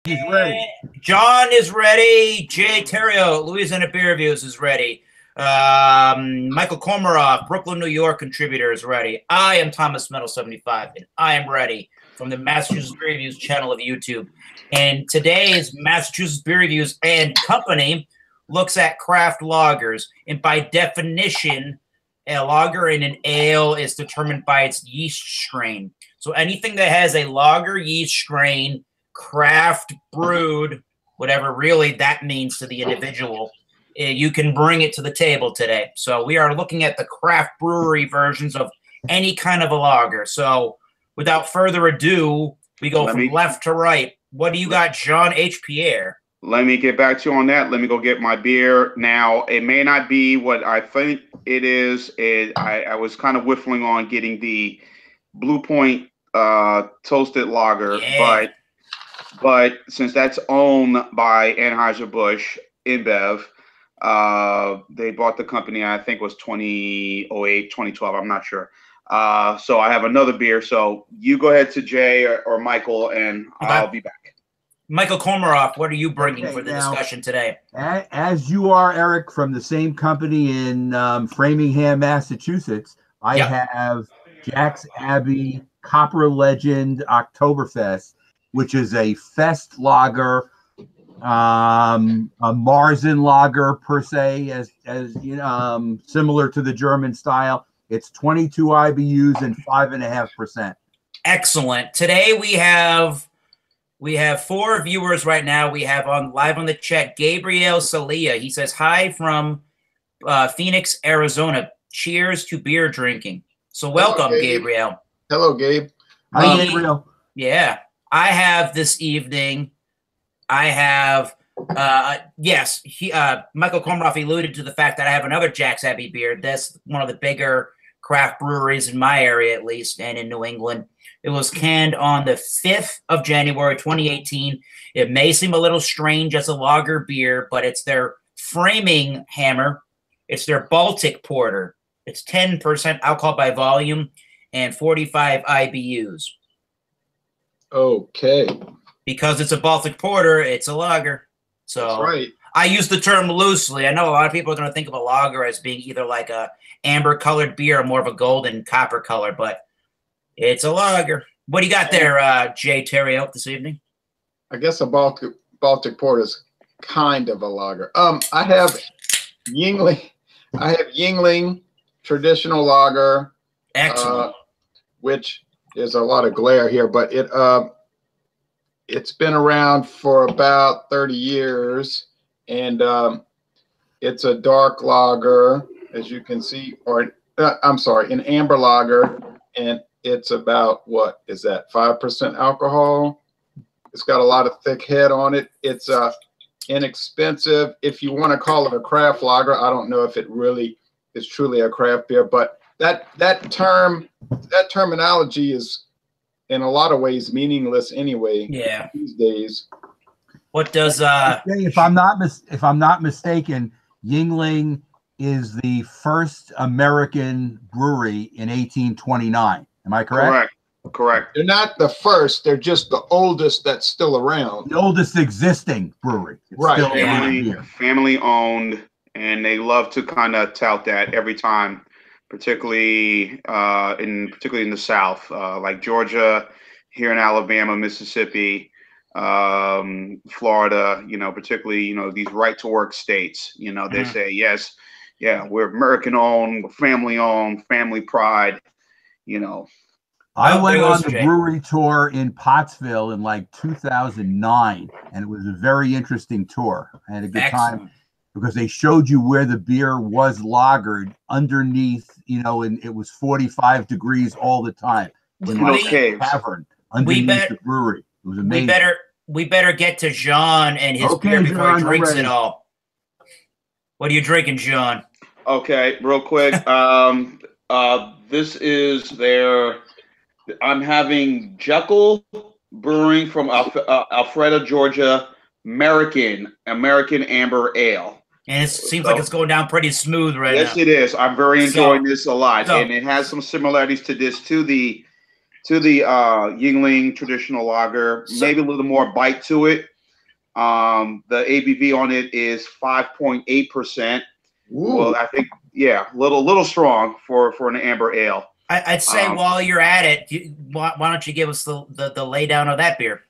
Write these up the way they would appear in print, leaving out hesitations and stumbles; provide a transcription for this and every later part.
He's ready. John is ready. Jay Terrio, Louisiana Beer Reviews is ready. Michael Komaroff, Brooklyn, New York contributor is ready. I am Thomas Metal 75, and I am ready from the Massachusetts Beer Reviews channel of YouTube. And today's Massachusetts Beer Reviews and Company looks at craft lagers. And by definition, a lager in an ale is determined by its yeast strain. So anything that has a lager yeast strain, craft brewed, whatever really that means to the individual, you can bring it to the table today. So we are looking at the craft brewery versions of any kind of a lager. So without further ado, we go from left to right. What do you got, John H. Pierre? Let me get back to you on that. Let me go get my beer. Now, it may not be what I think it is. I was kind of whiffling on getting the Blue Point toasted lager, but since that's owned by Anheuser-Busch InBev, they bought the company, I think it was 2008, 2012, I'm not sure. So I have another beer. So you go ahead to Jay or Michael, and I'll be back. Michael Komaroff, what are you bringing for the discussion today? As you are, Eric, from the same company in Framingham, Massachusetts, I have Jack's Abbey Copper Legend Oktoberfest, which is a fest lager, a Marzen lager per se, as you know, similar to the German style. It's 22 IBUs and 5.5%. Excellent. Today we have four viewers right now. We have live on the chat Gabriel Salia. He says hi from Phoenix, Arizona. Cheers to beer drinking. So welcome, Hello, Gabriel. Hello, Gabe. Hi, Gabriel. Yeah, I have this evening. I have Michael Komaroff alluded to the fact that I have another Jack's Abbey beer. That's one of the bigger craft breweries in my area, at least, and in New England. It was canned on the 5th of January, 2018. It may seem a little strange as a lager beer, but it's their framing hammer. It's their Baltic Porter. It's 10% alcohol by volume and 45 IBUs. Okay. Because it's a Baltic Porter, it's a lager. So that's right. I use the term loosely. I know a lot of people are going to think of a lager as being either like a amber-colored beer or more of a golden copper color, but it's a lager. What do you got there, Jay Terrio, this evening? I guess a Baltic Porter is kind of a lager. I have Yingling. I have Yingling traditional lager. Excellent. Which is a lot of glare here, but it's been around for about 30 years, and it's a dark lager, as you can see, or I'm sorry, an amber lager, and it's about, what is that, 5% alcohol? It's got a lot of thick head on it. It's inexpensive. If you want to call it a craft lager, I don't know if it really is truly a craft beer, but that terminology is in a lot of ways meaningless anyway. Yeah. These days. What does if I'm not mistaken, Yingling is the first American brewery in 1829. Am I correct? Correct. They're not the first. They're just the oldest that's still around. The oldest existing brewery. It's right. Family owned, and they love to kind of tout that every time, particularly in the South, like Georgia, here in Alabama, Mississippi, Florida. You know, particularly these right to work states. You know, they say yes, yeah, we're American owned, family pride. You know. I went on the brewery tour in Pottsville in like 2009, and it was a very interesting tour. I had a good time because they showed you where the beer was lagered underneath, and it was 45 degrees all the time. In like a cavern underneath the brewery. It was amazing. We better get to Jean and his beer before he drinks it all. What are you drinking, Jean? Okay, real quick. This is their. I'm having Jekyll Brewing from Alpharetta, Georgia, American Amber Ale. And it seems like it's going down pretty smooth right now. Yes, it is. I'm very enjoying this a lot, and it has some similarities to the Yingling traditional lager. Maybe a little more bite to it. The ABV on it is 5.8%. Well, I think, yeah, little strong for an amber ale. I'd say while you're at it, why don't you give us the laydown of that beer?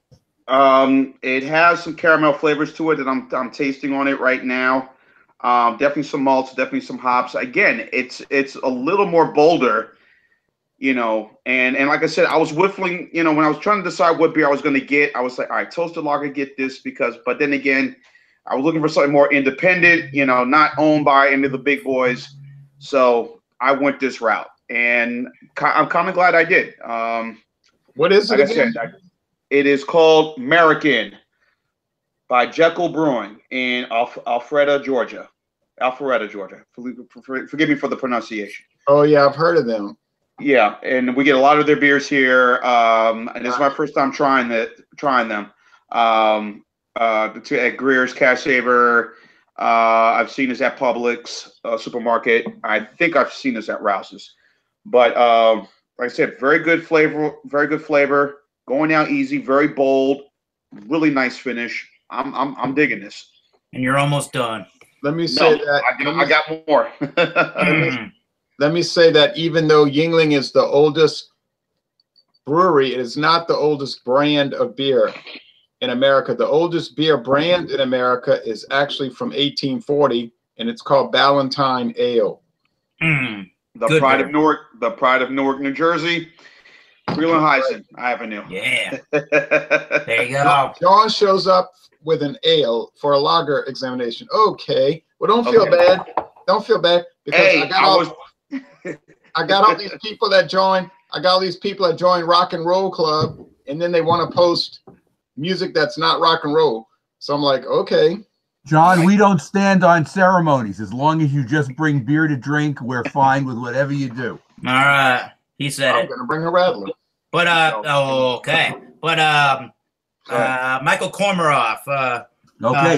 It has some caramel flavors to it that I'm tasting on it right now. Definitely some malts, definitely some hops. Again, it's a little more bolder, you know. And like I said, I was whiffling, you know, when I was trying to decide what beer I was going to get. I was like, all right, toasted lager, get this because. But then again, I was looking for something more independent, you know, not owned by any of the big boys. So I went this route, and I'm kind of glad I did. What is it again? It is called American by Jekyll Brewing in Alpharetta, Georgia. Forgive me for the pronunciation. Oh, yeah, I've heard of them. Yeah, and we get a lot of their beers here. And this is my first time trying them. At Greer's, Cash Saver. I've seen this at Publix supermarket. I think I've seen this at Rouse's. But like I said, very good flavor. Going down easy, very bold, really nice finish. I'm digging this. And you're almost done. Let me say that I got more. Let me say that even though Yuengling is the oldest brewery, it is not the oldest brand of beer in America. The oldest beer brand in America is actually from 1840, and it's called Ballantine Ale. The pride of Newark, New Jersey. Freeland-Heisen Avenue. Yeah. There you go. John shows up with an ale for a lager examination. Okay. Well, don't feel bad. Don't feel bad because I got all these people that join. I got all these people that join Rock and Roll Club, and then they want to post music that's not rock and roll. So I'm like, okay. John, we don't stand on ceremonies. As long as you just bring beer to drink, we're fine with whatever you do. All right. He said I'm gonna bring a rattler. But okay. But Michael Kormaroff,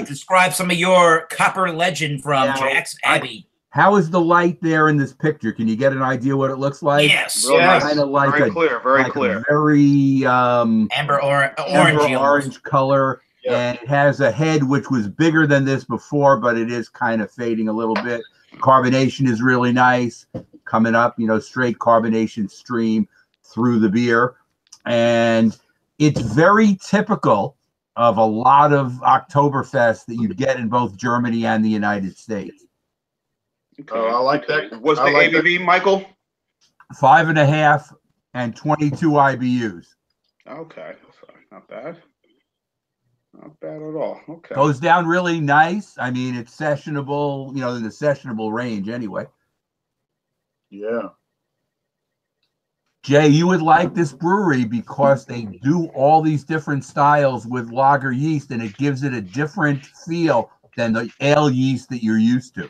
describe some of your copper legend from Jack's Abbey. How is the light there in this picture? Can you get an idea what it looks like? Yes. Kind of like very clear. Very amber orange color. Yeah. And it has a head which was bigger than this before, but it is kind of fading a little bit. Carbonation is really nice. Coming up, you know, straight carbonation stream through the beer. And it's very typical of a lot of Oktoberfest that you get in both Germany and the United States. Okay. I like that. What's the ABV, Michael? 5.5 and 22 IBUs. Okay. Not bad. Not bad at all. Okay. Goes down really nice. I mean, it's sessionable, you know, in the sessionable range anyway. Yeah. Jay, you would like this brewery because they do all these different styles with lager yeast, and it gives it a different feel than the ale yeast that you're used to.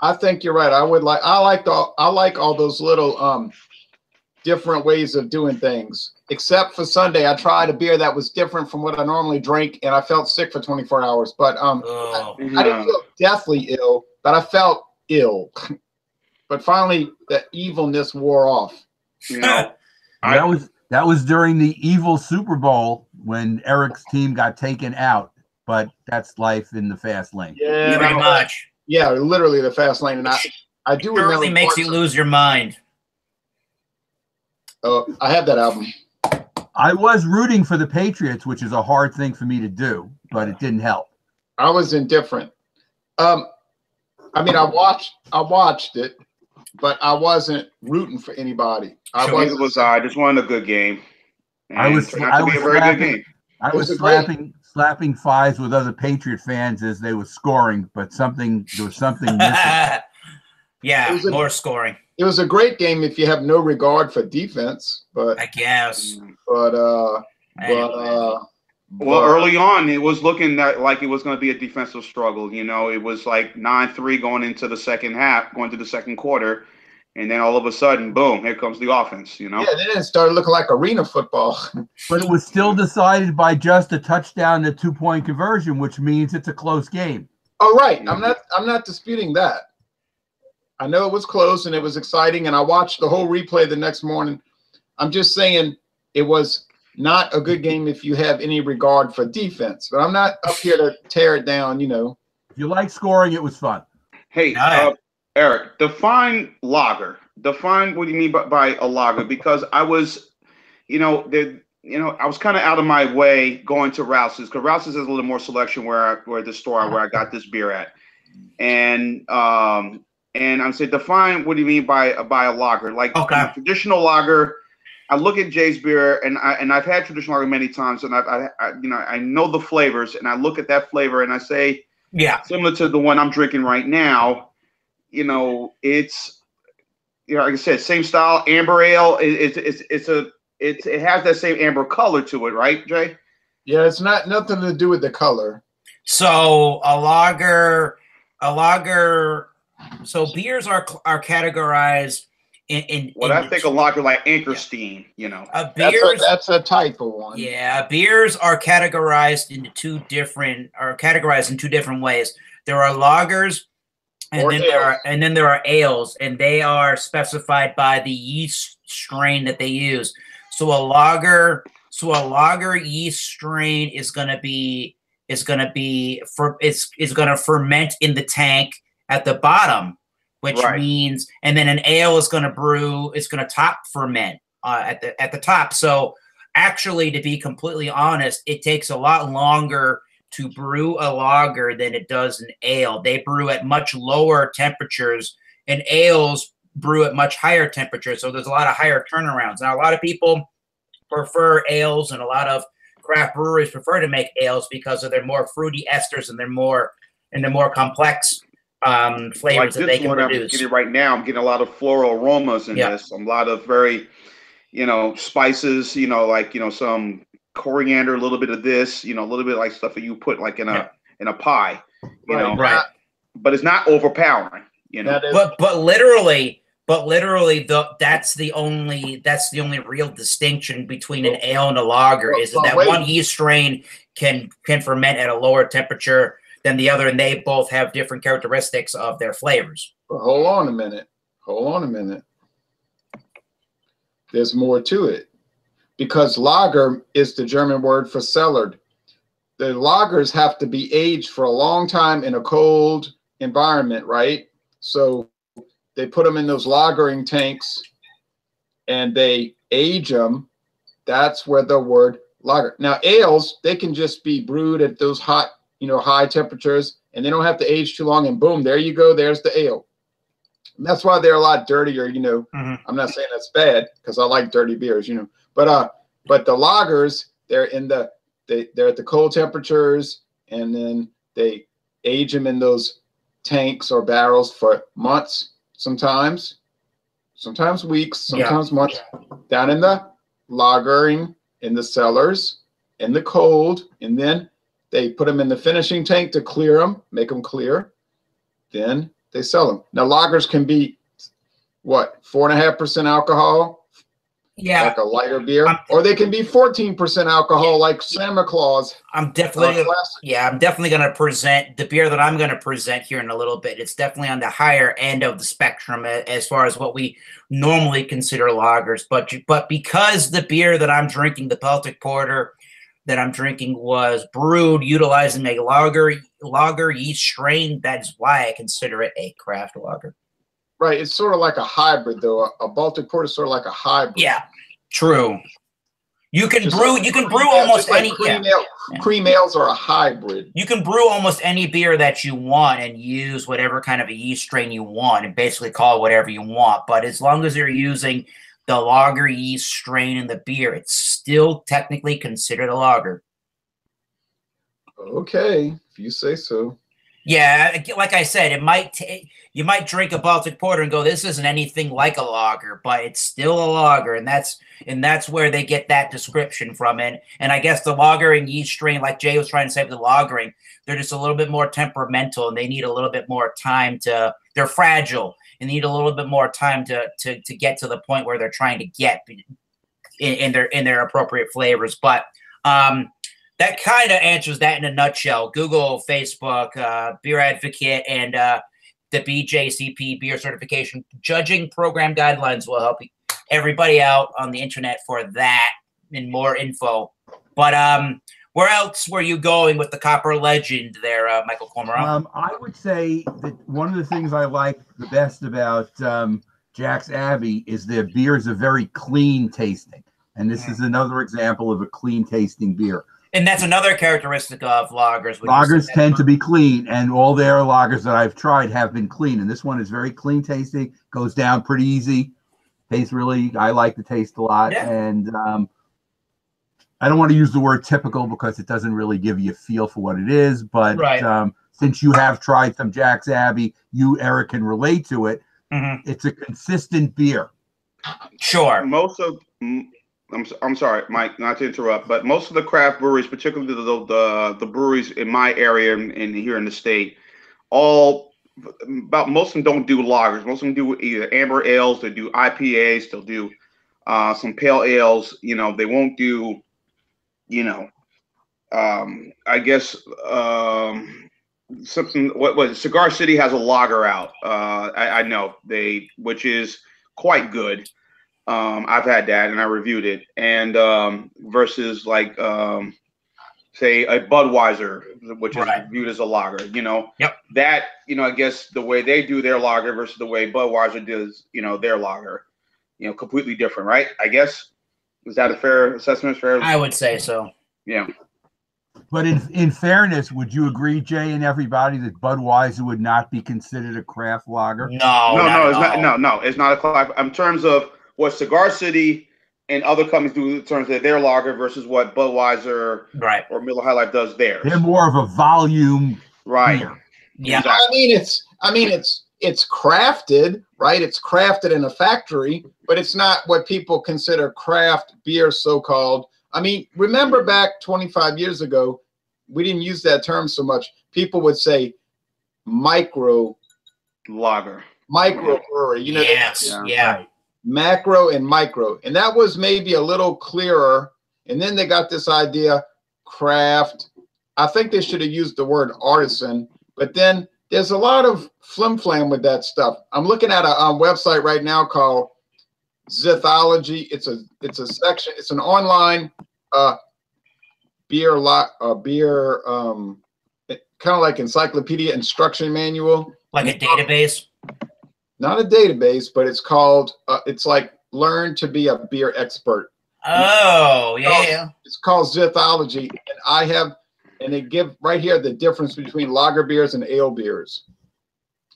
I think you're right. I like all those little different ways of doing things. Except for Sunday, I tried a beer that was different from what I normally drink, and I felt sick for 24 hours. But I didn't feel deathly ill, but I felt ill. But finally, the evilness wore off. You know, that was during the evil Super Bowl when Eric's team got taken out. But that's life in the fast lane. Yeah, pretty much. Yeah, literally the fast lane, and I do remember. It really makes you lose your mind. Oh, I have that album. I was rooting for the Patriots, which is a hard thing for me to do, but it didn't help. I was indifferent. I mean, I watched it, but I wasn't rooting for anybody. I just wanted a good game. I was slapping fives with other Patriot fans as they were scoring, but there was something missing. Yeah, more scoring. It was a great game if you have no regard for defense, but I guess. Well, early on, it was looking like it was going to be a defensive struggle. You know, it was like 9-3 going into the second half, going to the second quarter, and then all of a sudden, boom, here comes the offense. You know, yeah, then it started looking like arena football. But it was still decided by just a touchdown and a 2-point conversion, which means it's a close game. Oh, right. I'm not disputing that. I know it was close and it was exciting, and I watched the whole replay the next morning. I'm just saying it was not a good game if you have any regard for defense. But I'm not up here to tear it down, you know. If you like scoring, it was fun. Hey, Eric, define lager. Define what do you mean by a lager? Because I was, I was kind of out of my way going to Rouse's, because Rouse's has a little more selection where I got this beer at, and I'm saying define what do you mean by a lager? Like a traditional lager. I look at Jay's beer, and I've had traditional lager many times, and I know the flavors, and I look at that flavor, and I say, yeah, similar to the one I'm drinking right now, it's like I said, same style, amber ale. It has that same amber color to it, right, Jay? Yeah, it's nothing to do with the color. So a lager. So beers are categorized in I think a lager like Anchorstein, beers, that's a type of one. Yeah, beers are categorized in two different ways. There are lagers, and then there are ales, and they are specified by the yeast strain that they use. So a lager yeast strain is going to ferment in the tank at the bottom, which means, and then an ale is going to top ferment at the top. So actually, to be completely honest, it takes a lot longer to brew a lager than it does an ale. They brew at much lower temperatures, and ales brew at much higher temperatures. So there's a lot of higher turnarounds. Now, a lot of people prefer ales, and a lot of craft breweries prefer to make ales because of their more fruity esters and their more complex flavors that they can produce. I'm getting right now, I'm getting a lot of floral aromas in this. A lot of very, spices. Some coriander, a little bit of this. A little bit like stuff that you put like in a pie. Right. But it's not overpowering. But literally, that's the only real distinction between an ale and a lager is that one yeast strain can ferment at a lower temperature than the other, and they both have different characteristics of their flavors. But hold on a minute. There's more to it, because lager is the German word for cellared. The lagers have to be aged for a long time in a cold environment, right? So they put them in those lagering tanks and they age them. That's where the word lager. Now, ales, they can just be brewed at those hot, high temperatures, and they don't have to age too long, and boom, there you go. There's the ale. And that's why they're a lot dirtier, Mm-hmm. I'm not saying that's bad, because I like dirty beers, but the lagers, they're at the cold temperatures, and then they age them in those tanks or barrels for months, sometimes weeks, sometimes months, down in the lagering, in the cellars, in the cold, and then they put them in the finishing tank to clear them, make them clear. Then they sell them. Now, lagers can be, 4.5% alcohol? Yeah. Like a lighter beer. Or they can be 14% alcohol, like Santa Claus. I'm definitely going to present the beer that I'm going to present here in a little bit. It's definitely on the higher end of the spectrum as far as what we normally consider lagers. But because the beer that I'm drinking, the Baltic Porter that I'm drinking, was brewed utilizing a lager yeast strain, that's why I consider it a craft lager. Right. It's sort of like a hybrid, though. A Baltic Porter is sort of like a hybrid. Yeah, true. You can brew almost any cream ales are a hybrid. You can brew almost any beer that you want and use whatever kind of a yeast strain you want and basically call it whatever you want. But as long as you're using the lager yeast strain in the beer, it's still technically considered a lager. Okay, if you say so. Yeah, like I said, you might drink a Baltic Porter and go, "This isn't anything like a lager," but it's still a lager, and that's where they get that description from. And I guess the lagering yeast strain, like Jay was trying to say with the lagering, they're just a little bit more temperamental, and they need a little bit more time they're fragile and need a little bit more time to get to the point where they're trying to get in their appropriate flavors. But that kind of answers that in a nutshell. Google, Facebook, Beer Advocate, and the BJCP Beer Certification Judging Program Guidelines will help everybody out on the internet for that in more info. But where else were you going with the Copper Legend there, Michael Cormorant? I would say that one of the things I like the best about Jack's Abbey is their beers are very clean tasting. And this is another example of a clean tasting beer. And that's another characteristic of lagers. Lagers tend to be clean, and all their lagers that I've tried have been clean. And this one is very clean tasting, goes down pretty easy. Tastes really, I like the taste a lot. Yeah. And I don't want to use the word typical because it doesn't really give you a feel for what it is. But since you have tried some Jack's Abbey, you, Eric, can relate to it. It's a consistent beer. Sure. Most of I'm sorry, Mike, not to interrupt, but most of the craft breweries, particularly the breweries in my area and here in the state, most of them don't do lagers. Most of them do either amber ales, they do IPAs, they'll do some pale ales. You know, they won't do, I guess something. What was it? Cigar City has a lager out. I know which is quite good. I've had that and I reviewed it, and versus like say a Budweiser, which is viewed as a lager, that, I guess the way they do their lager versus the way Budweiser does, their lager, completely different, right? I guess, is that a fair assessment? I would say so. Yeah. But in fairness, would you agree, Jay, and everybody, that Budweiser would not be considered a craft lager? No, it's not a craft. In terms of what Cigar City and other companies do in terms of their lager versus what Budweiser or Miller High Life does theirs. They're more of a volume beer. Yeah. Exactly. It's crafted, right? It's crafted in a factory, but it's not what people consider craft beer, so-called. I mean, remember back 25 years ago, we didn't use that term so much. People would say micro lager, micro brewery. Yes. Right. Macro and micro, and that was maybe a little clearer. And then they got this idea, craft. I think they should have used the word artisan, but then there's a lot of flim-flam with that stuff. I'm looking at a website right now called Zithology. It's a section. It's an online beer kind of like encyclopedia instruction manual, like a database. Not a database, but it's called, it's like Learn to Be a Beer Expert. Oh, yeah. It's called Zithology. And they give right here the difference between lager beers and ale beers.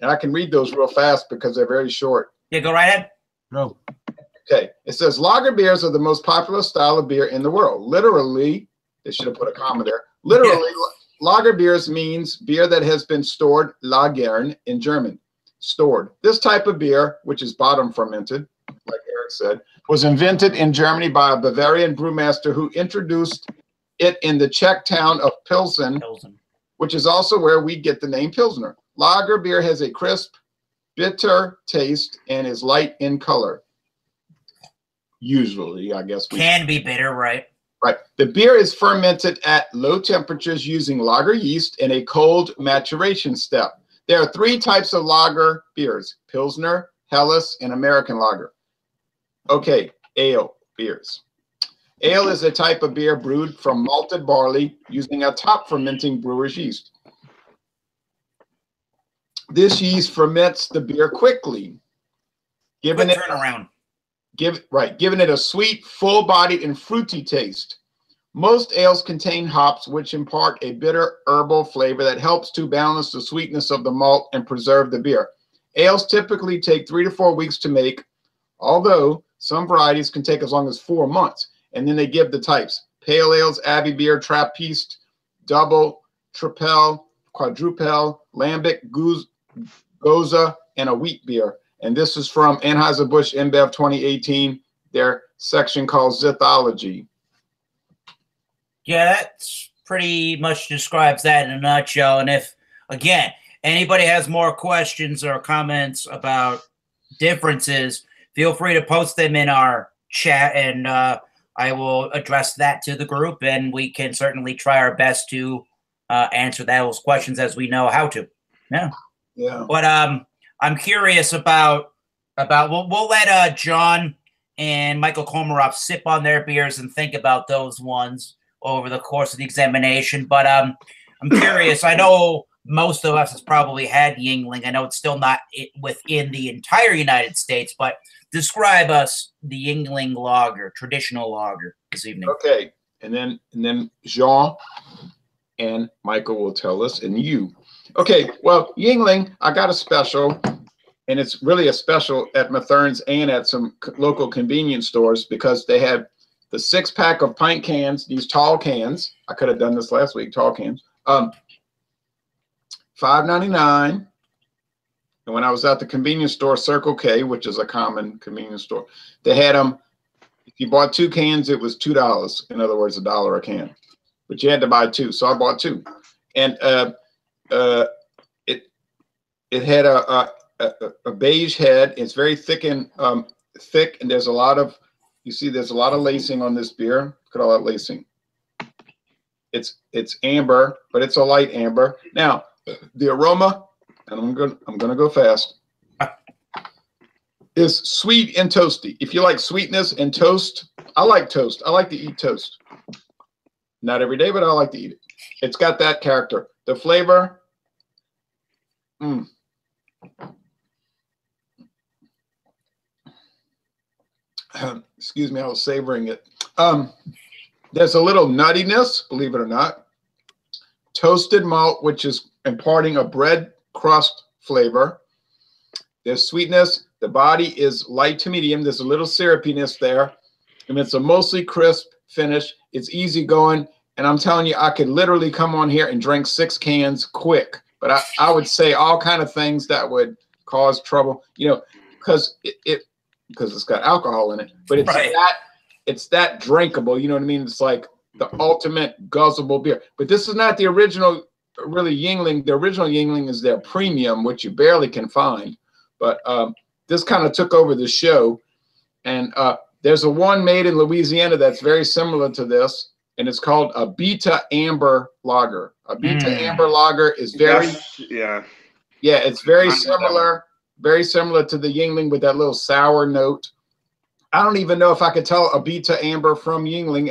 And I can read those real fast because they're very short. Yeah, go right ahead. No. Okay. It says lager beers are the most popular style of beer in the world. Literally, they should have put a comma there. Literally, lager beers means beer that has been stored, lagern in German. Stored. This type of beer, which is bottom fermented, like Eric said, was invented in Germany by a Bavarian brewmaster who introduced it in the Czech town of Pilsen, which is also where we get the name Pilsner. Lager beer has a crisp, bitter taste and is light in color. Usually, I guess. Can be bitter, right? Right. The beer is fermented at low temperatures using lager yeast in a cold maturation step. There are three types of lager beers: Pilsner, Helles, and American lager. Okay, ale beers. Ale is a type of beer brewed from malted barley using a top fermenting brewer's yeast. This yeast ferments the beer quickly, giving it a sweet, full-bodied, and fruity taste. Most ales contain hops, which impart a bitter herbal flavor that helps to balance the sweetness of the malt and preserve the beer. Ales typically take 3 to 4 weeks to make, although some varieties can take as long as 4 months. And then they give the types: pale ales, Abbey beer, Trappist, double, triple, quadruple, lambic, goza, and a wheat beer. And this is from Anheuser-Busch InBev 2018, their section called Zithology. Yeah, that's pretty much describes that in a nutshell. And if, again, anybody has more questions or comments about differences, feel free to post them in our chat, and I will address that to the group, and we can certainly try our best to answer those questions as we know how to. Yeah. But I'm curious about we'll let John and Michael Komarov sip on their beers and think about those ones over the course of the examination. But I'm curious. I know most of us has probably had Yuengling. I know it's still not within the entire United States, but describe us the Yuengling lager, traditional lager this evening. Okay, and then Jean and Michael will tell us, and you. Okay, well, Yuengling, I got a special, and it's really a special at Mathern's and at some local convenience stores because they have the 6-pack of pint cans, these tall cans. I could have done this last week, tall cans. $5.99. And when I was at the convenience store, Circle K, which is a common convenience store, they had them. If you bought 2 cans, it was $2. In other words, $1 a can. But you had to buy 2, so I bought 2. And it had a beige head. It's very thick and thick, and there's a lot of, you see, there's a lot of lacing on this beer. Look at all that lacing. It's amber, but it's a light amber. Now, the aroma, and I'm gonna go fast, is sweet and toasty. If you like sweetness and toast, I like toast. I like to eat toast. Not every day, but I like to eat it. It's got that character. The flavor, excuse me, I was savoring it. There's a little nuttiness, believe it or not. Toasted malt, which is imparting a bread crust flavor. There's sweetness. The body is light to medium. There's a little syrupiness there. And it's a mostly crisp finish. It's easy going. And I'm telling you, I could literally come on here and drink 6 cans quick. But I would say all kind of things that would cause trouble, you know, because it's got alcohol in it. But it's right. It's that drinkable, you know what I mean? It's like the ultimate guzzleable beer. But this is not the original, really, Yuengling. The original Yuengling is their premium, which you barely can find. But this kind of took over the show. And there's a one made in Louisiana that's very similar to this, and it's called a Beta Amber Lager. A Beta Amber Lager is very, it's very similar to the Yuengling with that little sour note. I don't even know if I could tell a Beta Amber from Yuengling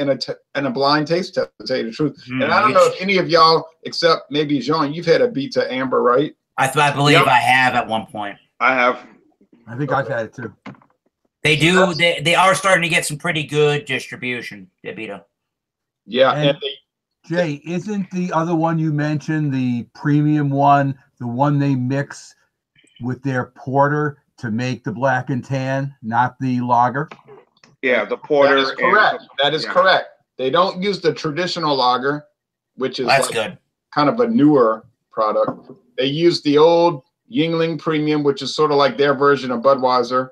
in a blind taste test, to tell you the truth. And I don't know if any of y'all, except maybe Jean, you've had a Beta Amber, right? I believe I have at one point. I have. I think I've had it too. They do. They are starting to get some pretty good distribution, Beta. Yeah. And Jay, isn't the other one you mentioned, the premium one, the one they mix with their porter to make the black and tan, not the lager? Yeah, the porter. That is correct. That is correct. They don't use the traditional lager, which is good. Kind of a newer product. They use the old Yuengling Premium, which is sort of like their version of Budweiser,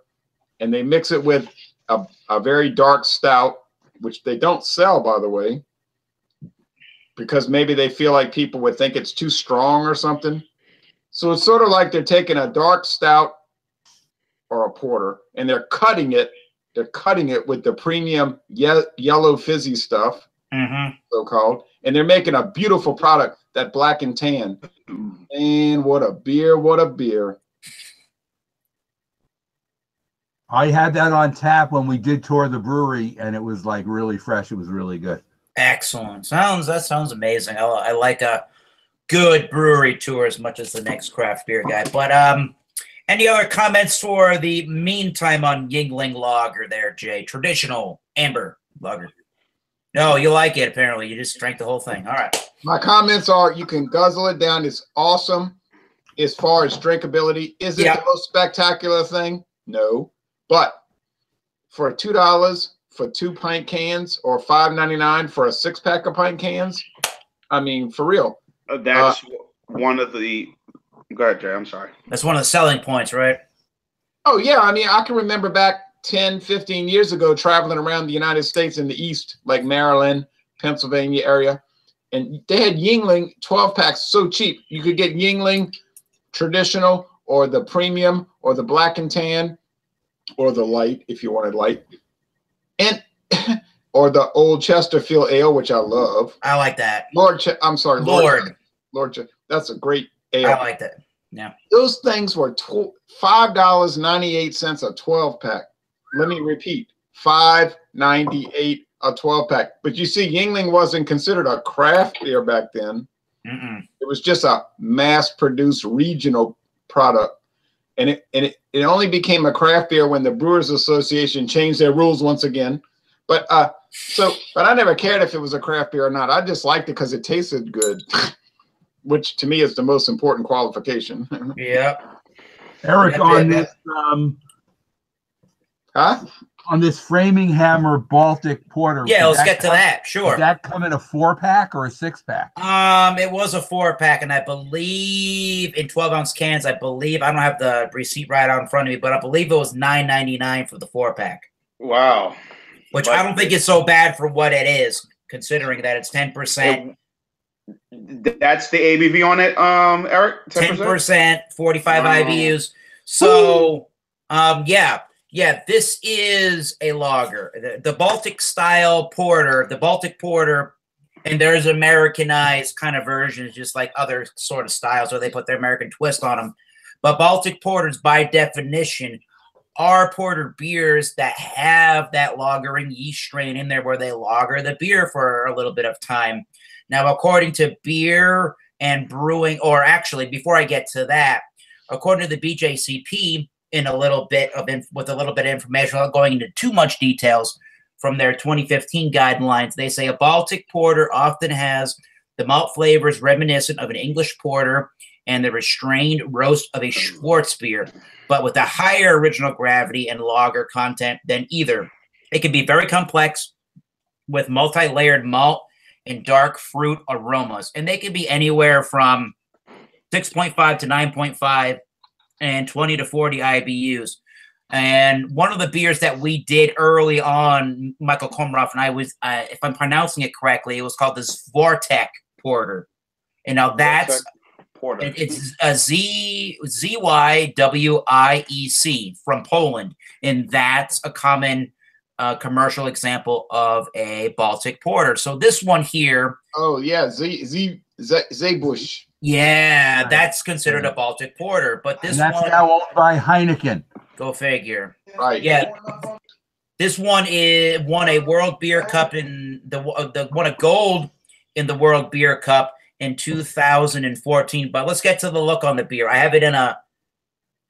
and they mix it with a very dark stout, which they don't sell, by the way, because maybe they feel like people would think it's too strong or something. So it's sort of like they're taking a dark stout or a porter, and they're cutting it. They're cutting it with the premium yellow fizzy stuff, so-called, and they're making a beautiful product, that black and tan. And what a beer! What a beer! I had that on tap when we did tour the brewery, and it was like really fresh. It was really good. Excellent. That sounds amazing. I like a good brewery tour as much as the next craft beer guy. But any other comments for the meantime on Yuengling Lager there, Jay? Traditional amber lager. No, you like it apparently. You just drank the whole thing. All right. My comments are: you can guzzle it down. It's awesome as far as drinkability. Is it the most spectacular thing? No. But for $2 for 2 pint cans, or $5.99 for a 6-pack of pint cans, I mean, for real. That's one of the. Go ahead, Jay. I'm sorry. That's one of the selling points, right? Oh, yeah. I mean, I can remember back 10, 15 years ago traveling around the United States in the East, like Maryland, Pennsylvania area. And they had Yuengling 12-packs so cheap. You could get Yuengling traditional, or the premium, or the black and tan, or the light, if you wanted light, and or the old Chesterfield ale, which I love. I like that. Lord. That's a great ale. I like that. Yeah. Those things were $5.98 a 12-pack. Let me repeat, $5.98 a 12-pack. But you see, Yingling wasn't considered a craft beer back then. It was just a mass-produced regional product. And it only became a craft beer when the Brewers Association changed their rules once again. But I never cared if it was a craft beer or not. I just liked it because it tasted good, which to me is the most important qualification. Yeah. Eric, on this on this Framing Hammer Baltic Porter. Yeah, let's get to that. Sure. Did that come in a 4-pack or a 6-pack? It was a 4-pack, and I believe in 12-ounce cans. I don't have the receipt right out in front of me, but I believe it was $9.99 for the 4-pack. Wow. Which I don't think is so bad for what it is, considering that it's 10%. That's the ABV on it, Eric? 10%, 45 IBUs. So, yeah, this is a lager. The Baltic style porter, and there's Americanized kind of versions, just like other sort of styles where they put their American twist on them. But Baltic porters, by definition, are porter beers that have that lagering yeast strain in there where they lager the beer for a little bit of time. Now, according to Beer and Brewing, or actually, before I get to that, according to the BJCP, with a little bit of information, without going into too much details from their 2015 guidelines, they say a Baltic porter often has the malt flavors reminiscent of an English porter and the restrained roast of a Schwarzbier, but with a higher original gravity and lager content than either. It can be very complex with multi-layered malt and dark fruit aromas, and they can be anywhere from 6.5 to 9.5 and 20 to 40 IBUs. And one of the beers that we did early on, Michael Komarov and I, was, if I'm pronouncing it correctly, it was called the Zwartek Porter. And now that's Porter. It's a ZYWIEC from Poland, and that's a common commercial example of a Baltic porter. So this one here. Oh yeah, Zebusch. Yeah, that's considered a Baltic porter, but this that's one now owned by Heineken. Go figure. Right. Yeah. This one won a World Beer Cup won a gold in the World Beer Cup in 2014. But let's get to the look on the beer. I have it in a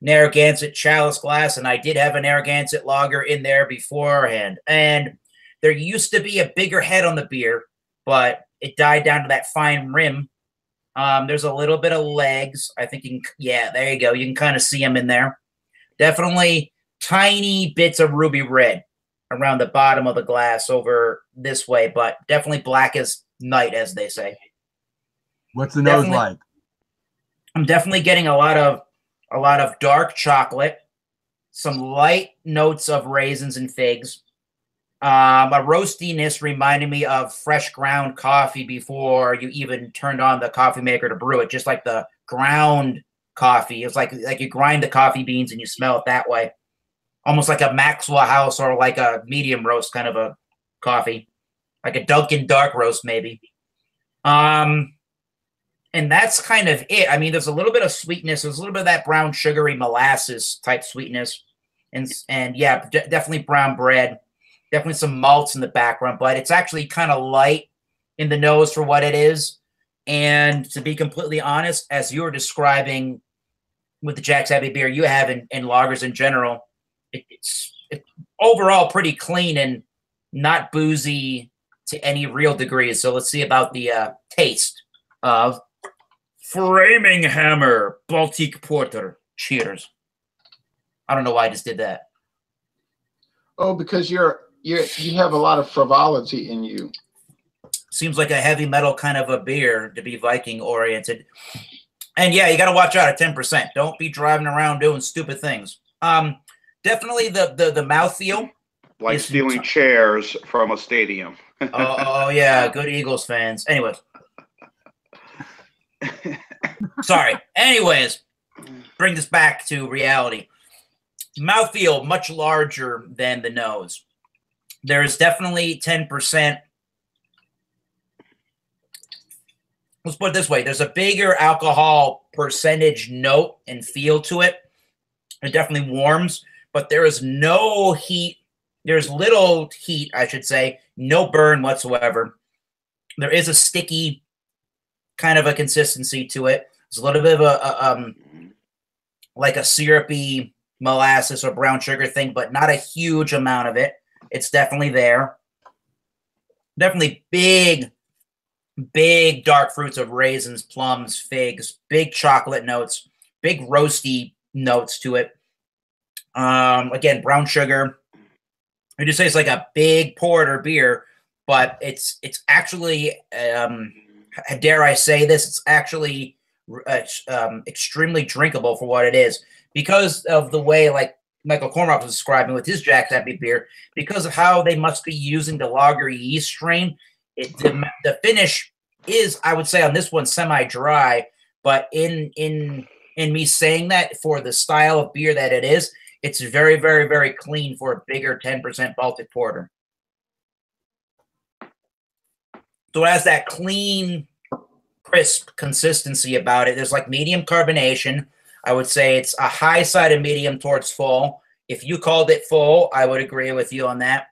Narragansett chalice glass, and I did have a Narragansett lager in there beforehand. And there used to be a bigger head on the beer, but it died down to that fine rim. There's a little bit of legs. I think there you go. You can kind of see them in there. Definitely tiny bits of ruby red around the bottom of the glass over this way, but definitely black as night, as they say. What's the nose like? I'm definitely getting a lot of dark chocolate, some light notes of raisins and figs. A roastiness reminded me of fresh ground coffee before you even turned on the coffee maker to brew it, just like the ground coffee. It's like you grind the coffee beans and you smell it that way. Almost like a Maxwell House or like a medium roast kind of a coffee, like a Dunkin' dark roast maybe. And that's kind of it. I mean, there's a little bit of sweetness. There's a little bit of that brown sugary molasses type sweetness. And yeah, definitely brown bread. Definitely some malts in the background, but it's actually kind of light in the nose for what it is. And to be completely honest, as you were describing with the Jack's Abbey beer you have in lagers in general, it's overall pretty clean and not boozy to any real degree. So let's see about the taste of Framing Hammer Baltic Porter. Cheers. I don't know why I just did that. Oh, because you have a lot of frivolity in you. Seems like a heavy metal kind of a beer to be Viking oriented. And yeah, you got to watch out at 10%. Don't be driving around doing stupid things. Definitely the mouthfeel. Like stealing chairs from a stadium. oh yeah, good Eagles fans. Anyways. Sorry. Anyways, bring this back to reality. Mouthfeel much larger than the nose. There's definitely 10%. Let's put it this way. There's a bigger alcohol percentage note and feel to it. It definitely warms, but there is no heat, There's little heat, I should say, no burn whatsoever. There is a sticky kind of a consistency to it. There's a little bit of a like a syrupy molasses or brown sugar thing, but not a huge amount of it. It's definitely there. Definitely big dark fruits of raisins, plums, figs, big chocolate notes, big roasty notes to it. Again, brown sugar. I just say it's like a big porter beer, but it's actually, dare I say this, it's actually extremely drinkable for what it is, because of the way, like Michael Cormack was describing with his Jack's Abbey beer, because of how they must be using the lager yeast strain. The finish is, I would say, on this one semi-dry, but in me saying that, for the style of beer that it is, it's very, very, very clean for a bigger 10% Baltic Porter. So it has that clean, crisp consistency about it. There's like medium carbonation. I would say it's a high side of medium towards full. If you called it full, I would agree with you on that.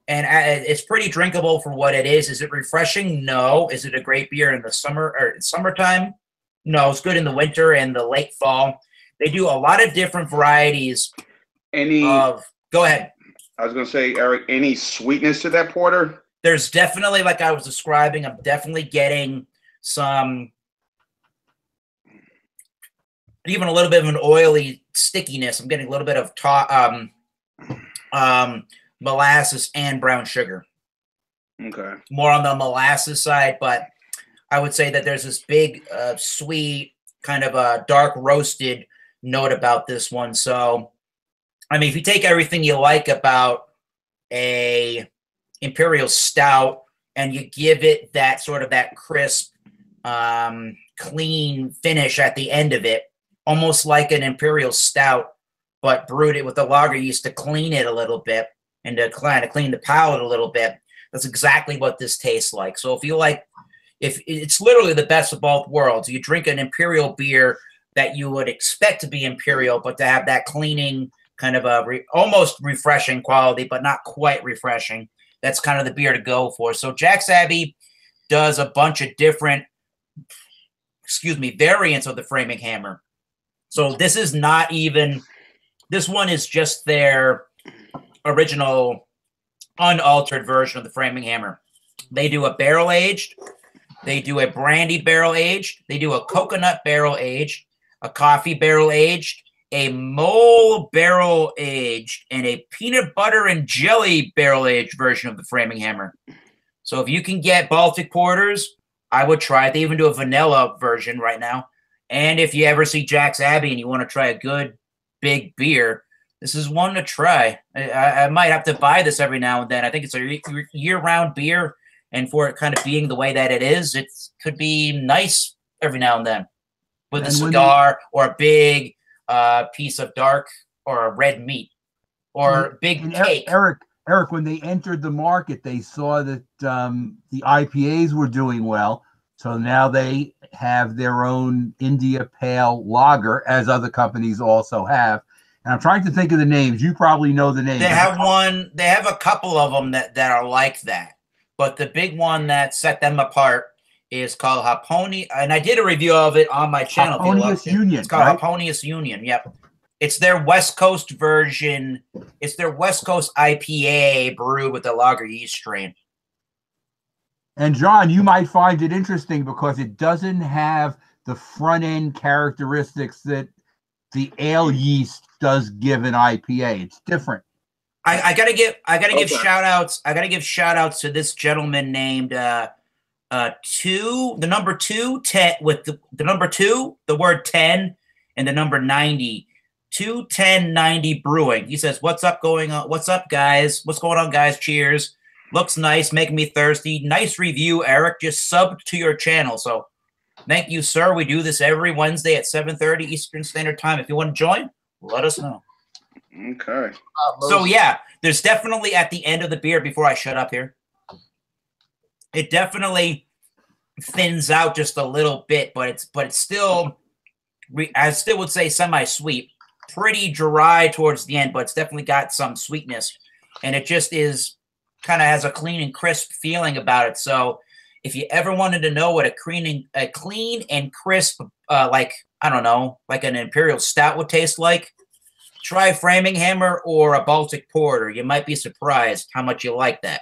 And it's pretty drinkable for what it is. Is it refreshing? No. Is it a great beer in the summer or summertime? No. It's good in the winter and the late fall. They do a lot of different varieties. Go ahead. I was going to say, Eric, any sweetness to that porter? There's definitely, like I was describing, I'm definitely getting some, even a little bit of an oily stickiness. I'm getting a little bit of molasses and brown sugar. Okay. More on the molasses side, but I would say that there's this big, sweet, kind of a dark roasted note about this one. So, I mean, if you take everything you like about a Imperial Stout and you give it that sort of that crisp, clean finish at the end of it, almost like an Imperial Stout, but brewed it with the lager yeast to clean it a little bit and to kind of clean the palate a little bit. That's exactly what this tastes like. So if you like, if it's literally the best of both worlds, you drink an Imperial beer that you would expect to be Imperial, but to have that cleaning kind of a almost refreshing quality, but not quite refreshing. That's kind of the beer to go for. So Jack's Abbey does a bunch of different, variants of the Framing Hammer. So this is not even, this one is just their original unaltered version of the Framing Hammer. They do a barrel aged, they do a brandy barrel aged, they do a coconut barrel aged, a coffee barrel aged, a mole barrel aged, and a peanut butter and jelly barrel aged version of the Framing Hammer. So if you can get Baltic Porters, I would try it. They even do a vanilla version right now. And if you ever see Jack's Abbey and you want to try a good big beer, this is one to try. I might have to buy this every now and then. I think it's a year-round beer, and for it kind of being the way that it is, it could be nice every now and then with a cigar or a big piece of dark or a red meat or a big cake. Eric, when they entered the market, they saw that the IPAs were doing well. So now they have their own India Pale Lager, as other companies also have. And I'm trying to think of the names. You probably know the names. They have one. They have a couple of them that are like that. But the big one that set them apart is called Haponi. And I did a review of it on my channel. Haponius Union. It's called Haponius Union. Yep. It's their West Coast version. It's their West Coast IPA brewed with the lager yeast strain. And John, you might find it interesting because it doesn't have the front end characteristics that the ale yeast does give an IPA. It's different. I gotta give shout outs. I gotta give shout outs to this gentleman named the number 2 10 with the number 2, the word 10 and the number 90. 21090 Brewing. He says, "What's up going on? What's up, guys? What's going on, guys? Cheers. Looks nice, making me thirsty. Nice review, Eric. Just subbed to your channel. So thank you, sir. We do this every Wednesday at 7:30 Eastern Standard Time. If you want to join, let us know." Okay. So yeah, there's definitely at the end of the beer, before I shut up here, it definitely thins out just a little bit, but it's still, I still would say semi-sweet. Pretty dry towards the end, but it's definitely got some sweetness. and it just is kind of has a clean and crisp feeling about it. So if you ever wanted to know what a clean and crisp, like, I don't know, like an Imperial Stout would taste like, try Framingham or a Baltic Porter. You might be surprised how much you like that.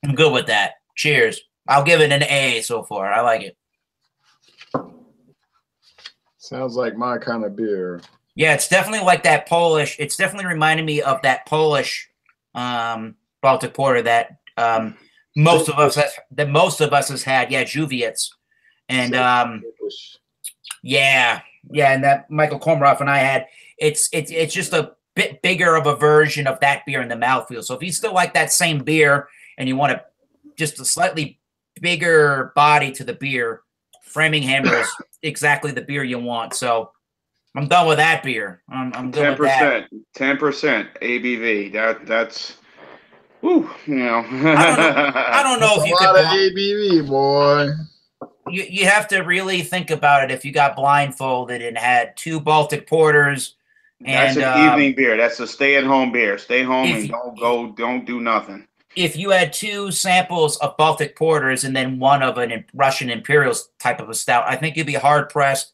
I'm good with that. Cheers. I'll give it an A so far. I like it. Sounds like my kind of beer. Yeah, it's definitely like that Polish. It's definitely reminding me of that Polish Baltic Porter that most of us has had. Yeah, Juviets. And yeah, and that Michael Komarov and I had. It's just a bit bigger of a version of that beer in the mouthfeel. So if you still like that same beer and you want just a slightly bigger body to the beer, Framingham is exactly the beer you want. So I'm done with that beer. I'm good with that. 10% ABV. That's woo, you know. I don't know if you could. A lot of ABV, boy. You have to really think about it. If you got blindfolded and had 2 Baltic Porters, that's and an evening beer. That's a stay-at-home beer. Stay home and don't do nothing. If you had 2 samples of Baltic Porters and then one of a Russian Imperial type of a stout, I think you'd be hard pressed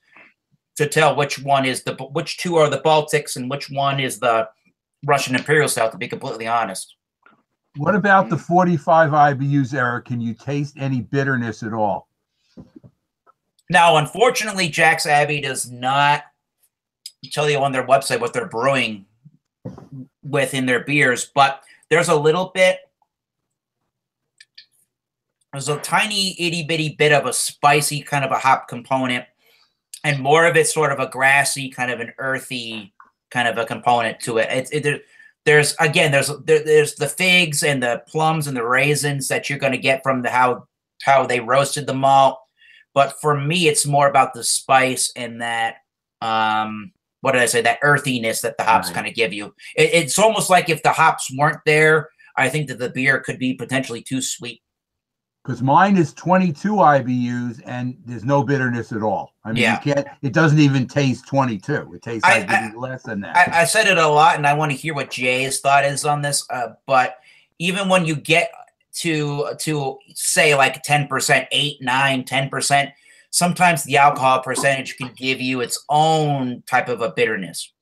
to tell which 2 are the Baltics and which one is the Russian Imperial stout. To be completely honest. What about the 45 IBUs, Eric? Can you taste any bitterness at all? Now, unfortunately, Jack's Abbey does not tell you on their website what they're brewing with in their beers, but there's a little bit. There's a tiny itty bitty bit of a spicy kind of a hop component, and more of it's sort of a grassy, kind of an earthy kind of a component to it. There's the figs and the plums and the raisins that you're going to get from how they roasted the malt. But for me, it's more about the spice and that, what did I say? That earthiness that the hops kind of give you. It's almost like if the hops weren't there, I think that the beer could be potentially too sweet. Because mine is 22 IBUs and there's no bitterness at all. I mean, it doesn't even taste 22. It tastes like less than that. I said it a lot, and I want to hear what Jay's thought is on this. But even when you get to say like 10%, 8, 9, 10%, sometimes the alcohol percentage can give you its own type of a bitterness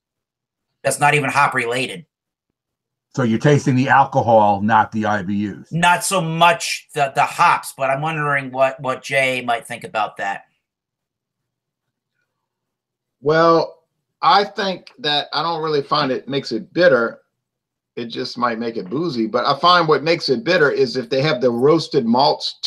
that's not even hop related. So you're tasting the alcohol, not the IBUs. Not so much the hops, but I'm wondering what Jay might think about that. Well, I think that I don't really find it makes it bitter. It just might make it boozy. But I find what makes it bitter is if they have the roasted malts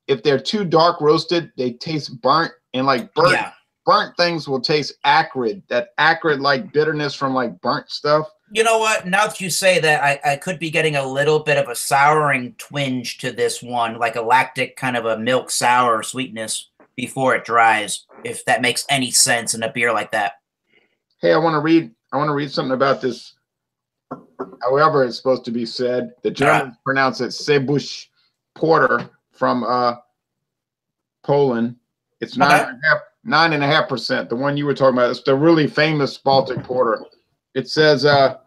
if they're too dark roasted, they taste burnt, and like burnt things will taste acrid. That acrid like bitterness from like burnt stuff. You know what? Now that you say that, I could be getting a little bit of a souring twinge to this one, like a lactic kind of a milk sour sweetness before it dries, if that makes any sense in a beer like that. Hey, I want to read something about this. However it's supposed to be said. The Germans pronounce it Sebusch Porter from Poland. It's 9.5%. The one you were talking about. It's the really famous Baltic Porter. It says okay,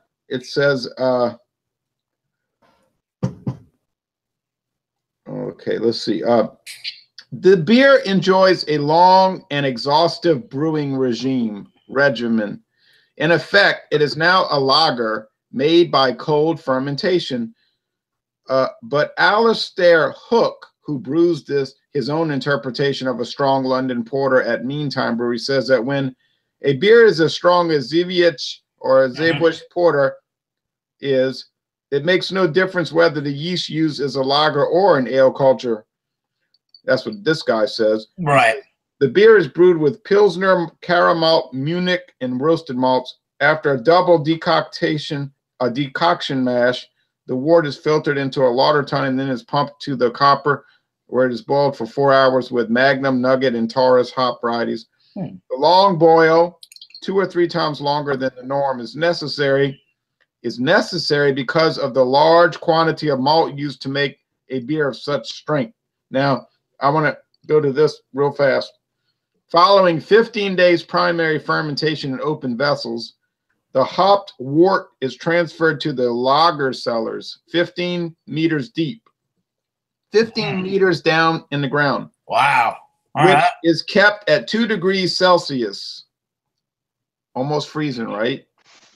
let's see. The beer enjoys a long and exhaustive brewing regimen. In effect, it is now a lager made by cold fermentation. But Alistair Hook, who brews his own interpretation of a strong London porter at Meantime Brewery, says that when a beer is as strong as Żywiec or a Zebusch Porter is, it makes no difference whether the yeast used is a lager or an ale culture. That's what this guy says. Right. The beer is brewed with Pilsner, caramel, Munich, and roasted malts. After a double decoction mash, the wort is filtered into a lauter tun and then is pumped to the copper, where it is boiled for 4 hours with Magnum, Nugget, and Taurus hop varieties. The long boil, 2 or 3 times longer than the norm, is necessary because of the large quantity of malt used to make a beer of such strength. Now, I want to go to this real fast. Following 15 days primary fermentation in open vessels, The hopped wort is transferred to the lager cellars, 15 meters deep, 15 meters down in the ground. Wow. Which is kept at 2 degrees Celsius. Almost freezing, right?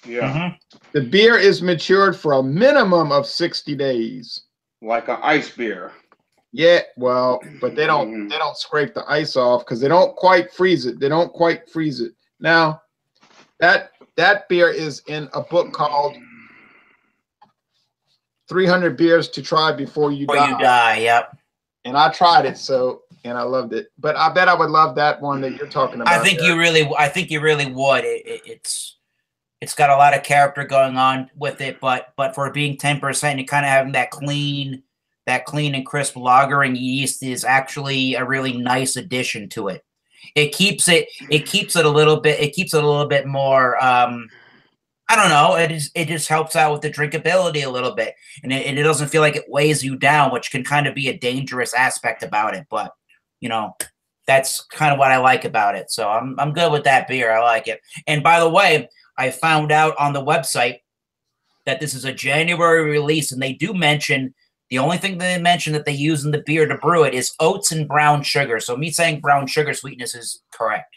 Yeah. The beer is matured for a minimum of 60 days. Like an ice beer. Yeah, well, but they don't scrape the ice off because they don't quite freeze it. They don't quite freeze it. Now, that beer is in a book called 300 Beers to Try Before You Die. Yep. And I tried it, and I loved it. But I bet I would love that one that you're talking about. I think you really would. It's got a lot of character going on with it, but for being 10% and kind of having that clean and crisp lagering yeast is actually a really nice addition to it. It keeps it a little bit more I don't know, it just helps out with the drinkability a little bit, and it doesn't feel like it weighs you down, which can kind of be a dangerous aspect about it, but that's kind of what I like about it. So I'm good with that beer. I like it. And by the way, I found out on the website that this is a January release, and they do mention the only thing they mention that they use in the beer to brew it is oats and brown sugar. So me saying brown sugar sweetness is correct.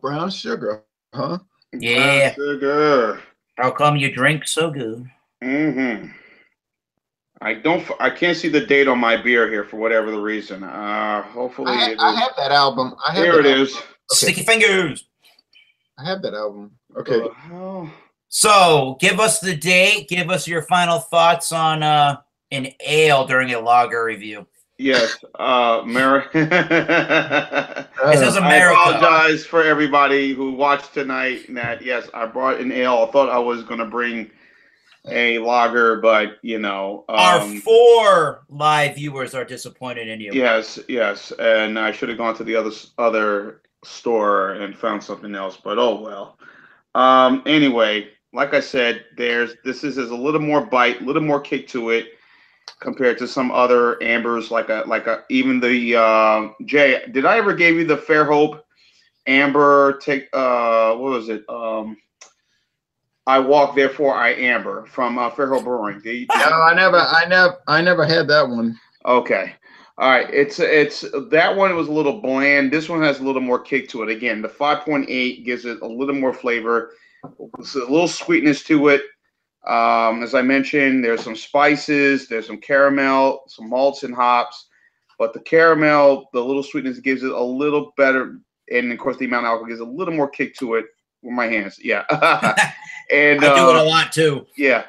Brown sugar, huh? Yeah. Brown sugar. How come you drink so good? I can't see the date on my beer here for whatever the reason. Hopefully I have that album. Here it is. Okay. Sticky fingers. I have that album. Okay. So give us the date. Give us your final thoughts on an ale during a lager review. Yes, America. It says America. I apologize for everybody who watched tonight. That yes, I brought an ale. I thought I was going to bring a lager, but our 4 live viewers are disappointed in you. Yes, and I should have gone to the other store and found something else, but oh well. Anyway, like I said, this is a little more bite, a little more kick to it compared to some other ambers, like even the Jay. Did I ever give you the Fairhope amber? What was it? I walk, therefore I amber from Fairhope Brewing. No, I never had that one. Okay. All right, it's that one was a little bland. This one has a little more kick to it. Again, the 5.8 gives it a little more flavor. There's a little sweetness to it. As I mentioned, there's some spices, there's some caramel, some malts and hops, but the caramel, the little sweetness gives it a little better, and of course the amount of alcohol gives a little more kick to it with my hands. Yeah, and I do it a lot too. Yeah.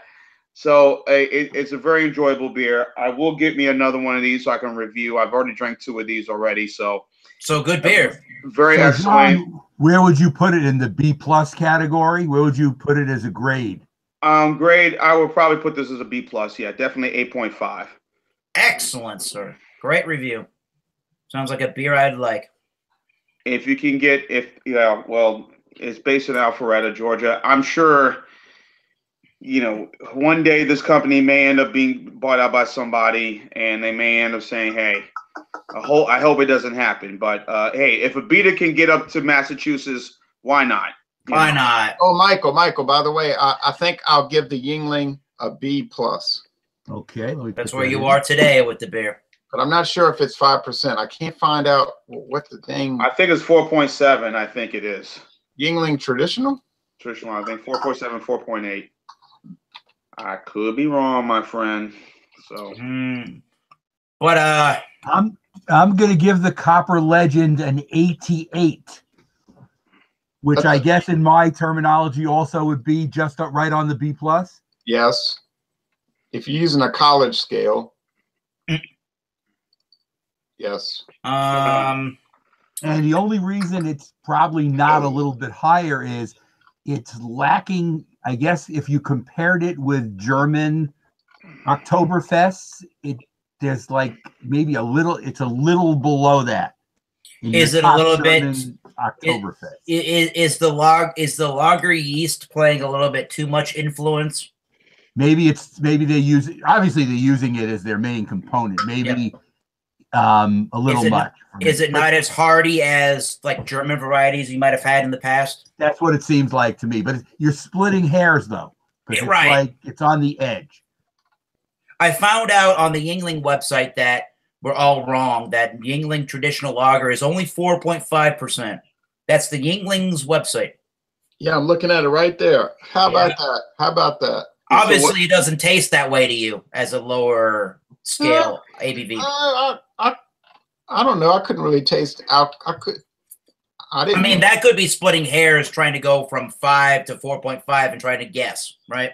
So it's a very enjoyable beer. I will get me another one of these so I can review. I've already drank 2 of these already. So good beer. Very excellent. John, where would you put it in the B+ category? Where would you put it as a grade? Grade, I would probably put this as a B+. Yeah, definitely 8.5. Excellent, sir. Great review. Sounds like a beer I'd like. If you can get, it's based in Alpharetta, Georgia. I'm sure, one day this company may end up being bought out by somebody, and they may end up saying, "Hey, I hope it doesn't happen." But hey, if a beta can get up to Massachusetts, why not? Why not? Oh, Michael. By the way, I think I'll give the Yingling a B+. Okay, that's where you are today with the beer. But I'm not sure if it's 5%. I can't find out what the thing. I think it's 4.7. I think it is. Yingling traditional. I think 4.7, 4.8. I could be wrong, my friend. So, but I'm gonna give the Copper Legend an 88, which I guess in my terminology also would be just right on the B+. Yes, if you're using a college scale. Yes. And the only reason it's probably not a little bit higher is it's lacking. I guess if you compared it with German Oktoberfests, there's like maybe it's a little below that. Is it a little bit Oktoberfest? Is the lager yeast playing a little bit too much influence? Maybe they're using, obviously they're using it as their main component. Maybe a little much. Is it not as hearty as like German varieties you might have had in the past? That's what it seems like to me. But you're splitting hairs though, because it's like it's on the edge. I found out on the Yingling website that we're all wrong. That Yingling traditional lager is only 4.5%. That's the Yingling's website. Yeah, I'm looking at it right there. How about that? How about that? Obviously, it doesn't taste that way to you as a lower scale ABV. I don't know. I couldn't really taste out. I mean, that could be splitting hairs, trying to go from 5 to 4.5 and trying to guess, right?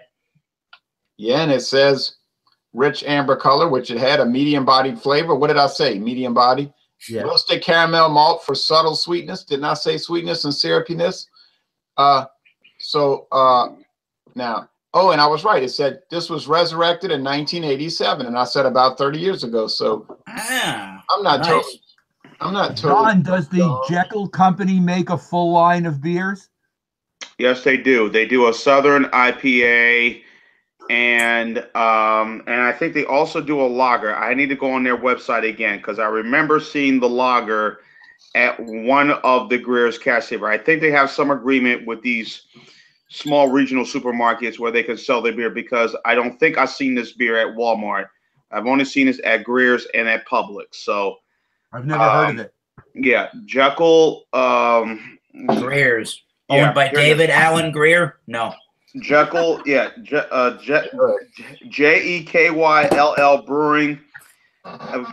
Yeah, and it says rich amber color, which it had a medium-bodied flavor. What did I say? Medium body. Yeah. Roasted caramel malt for subtle sweetness. Didn't I say sweetness and syrupiness? Now, oh, and I was right. It said this was resurrected in 1987, and I said about 30 years ago. So I'm not totally. John, does the Jekyll Company make a full line of beers? Yes, they do. They do a Southern IPA, and I think they also do a lager. I need to go on their website again because I remember seeing the lager at one of the Greer's Cash Saver. I think they have some agreement with these small regional supermarkets where they can sell their beer, because I don't think I've seen this beer at Walmart. I've only seen this at Greer's and at Publix. So I've never heard of it. Yeah, Jekyll. Greer's. Owned by David Allen Greer? No. Jekyll, yeah. Jekyle Brewing,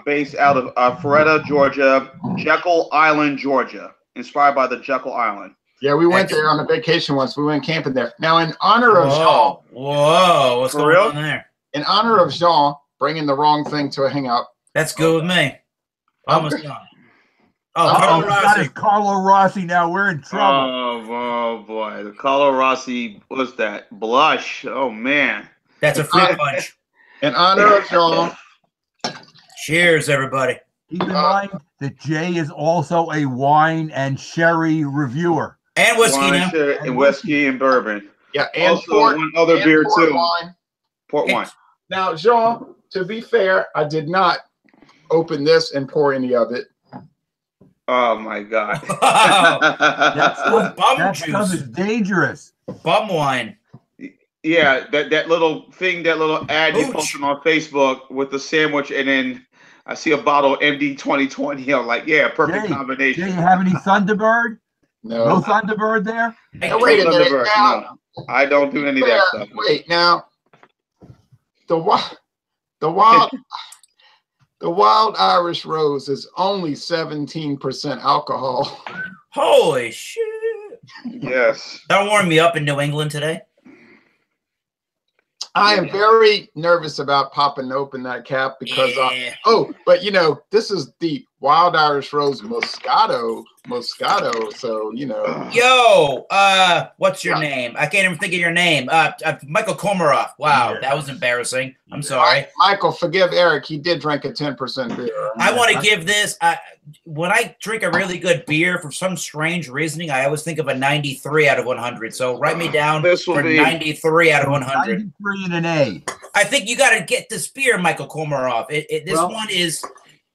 based out of Alpharetta, Georgia. Jekyll Island, Georgia. Inspired by the Jekyll Island. Yeah, we went there on a vacation once. We went camping there. Now, in honor of Jean. Whoa, what's going on there? In honor of Jean, bringing the wrong thing to a hangout. That's good with me. Almost done. Oh, Carlo Rossi. Now we're in trouble. Oh boy. The Carlo Rossi, what's that? Blush. Oh, man. That's a fruit punch. In honor of Jean. Cheers, everybody. Keep in mind that Jay is also a wine and sherry reviewer. And whiskey now. And whiskey and bourbon. Yeah, and also port, one other beer too. Wine. Port wine. Now, Jean, to be fair, I did not open this and pour any of it. Oh my God. That stuff is dangerous. Bum wine. Yeah, that little thing, that little ad you posted on Facebook with the sandwich, and then I see a bottle of MD 2020. I'm like, yeah, perfect combination. Do you have any Thunderbird? No Thunderbird there? Now, wait a minute. No, I don't do any of that stuff. Wait, now the wild Irish Rose is only 17% alcohol. Holy shit! Yes. That warmed me up in New England today. I am very nervous about popping open that cap because but you know, this is deep. Wild Irish Rose Moscato. So, you know. Yo, what's your name? I can't even think of your name. Michael Komarov. Wow, that was embarrassing. I'm sorry. Michael, forgive Eric. He did drink a 10% beer. I want to give this. When I drink a really good beer, for some strange reasoning, I always think of a 93 out of 100. So write me down for 93 out of 100. 93 and an A. I think you got to get this beer, Michael Komarov. This one is.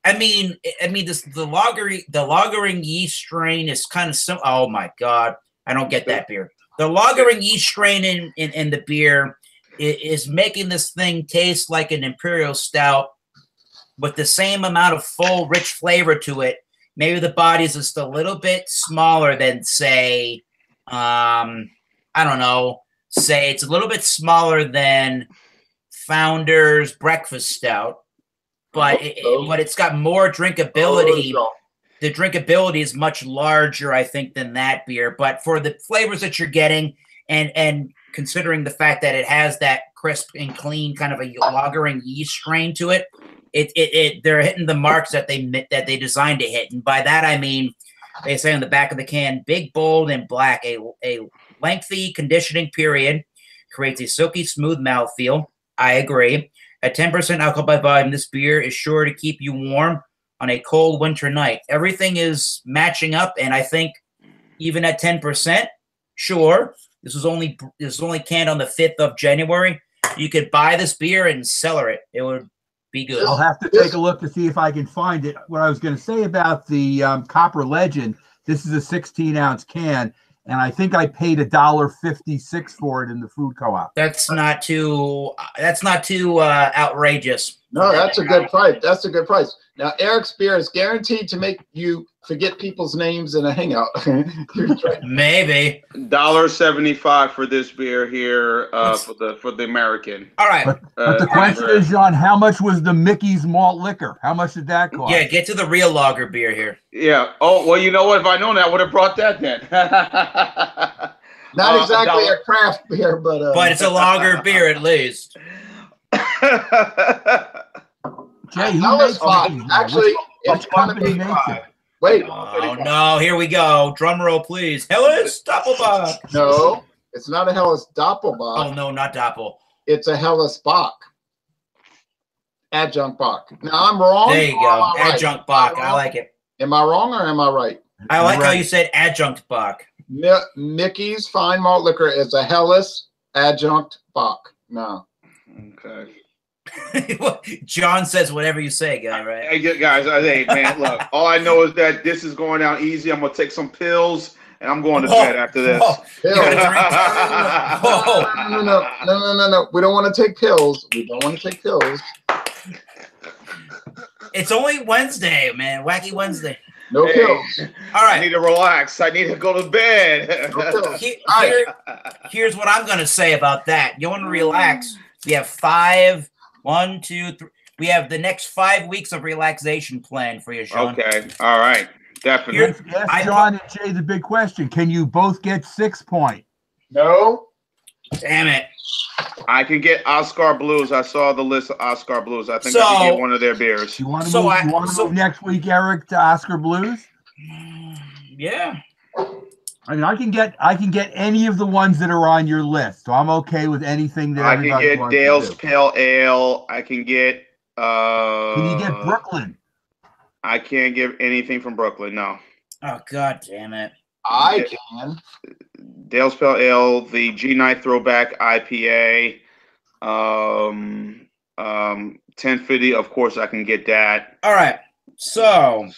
I mean, the lagering yeast strain is kind of oh my God, I don't get that beer. The lagering yeast strain in the beer is making this thing taste like an imperial stout with the same amount of full, rich flavor to it. Maybe the body is just a little bit smaller than, say, I don't know, say it's a little bit smaller than Founder's Breakfast Stout. But it's got more drinkability. The drinkability is much larger, I think, than that beer. But for the flavors that you're getting, and considering the fact that it has that crisp and clean kind of a lagering yeast strain to it, they're hitting the marks that they designed to hit. And by that I mean, they say on the back of the can, big, bold, and black. A lengthy conditioning period creates a silky smooth mouthfeel. I agree. At 10% alcohol by volume, this beer is sure to keep you warm on a cold winter night. Everything is matching up, and I think even at 10%, sure, this was only canned on the 5th of January. You could buy this beer and cellar it. It would Be good. I'll have to take a look to see if I can find it. What I was going to say about the Copper Legend, this is a 16-ounce can, and I think I paid $1.56 for it in the food co-op. That's not too outrageous. No, that's a good price. That's a good price. Now, Eric's beer is guaranteed to make you forget people's names in a hangout. Maybe $1.75 for this beer here for the American. All right. But the question is, John, how much was the Mickey's malt liquor? How much did that cost? Yeah, get to the real lager beer here. Yeah. Oh, well, you know what? If I'd known that, I would have brought that then. Not exactly a craft beer, but it's a lager beer at least. Jay, who Helles makes Bock. these? Actually, Which company makes it? Wait. Oh no! Here we go. Drum roll, please. Helles Doppelbock. No, it's not a Helles Doppelbock. Oh no, not Doppel. It's a Helles Bock. Adjunct Bock. Now I'm wrong. There you go. Adjunct Bock. I like it. Am I wrong or am I right? I like how you said adjunct Bock. Mickey's Fine Malt Liquor is a Helles Adjunct Bock. No. Okay. John says whatever you say, guy, right? Hey, guys, hey, man, look, all I know is that this is going down easy. I'm going to take some pills, and I'm going to bed after this. No. We don't want to take pills. We don't want to take pills. It's only Wednesday, man. Wacky Wednesday. No pills. All right. I need to relax. I need to go to bed. Here's what I'm going to say about that. You want to relax. We have 1, 2, 3. We have the next 5 weeks of relaxation planned for you, Sean. Okay. All right. Definitely. Ask John and Jay the big question. Can you both get 6 points? No. Damn it. I can get Oscar Blues. I saw the list of Oscar Blues. I think I can get one of their beers. You want to move next week, Eric, to Oscar Blues? Yeah. I mean, I can get any of the ones that are on your list, so I'm okay with anything that everybody wants to do. I can get Dale's Pale Ale. I can get. Can you get Brooklyn? I can't get anything from Brooklyn. No. Oh God damn it! I can. Dale's Pale Ale, the G Night Throwback IPA, 1050. Of course, I can get that. All right. So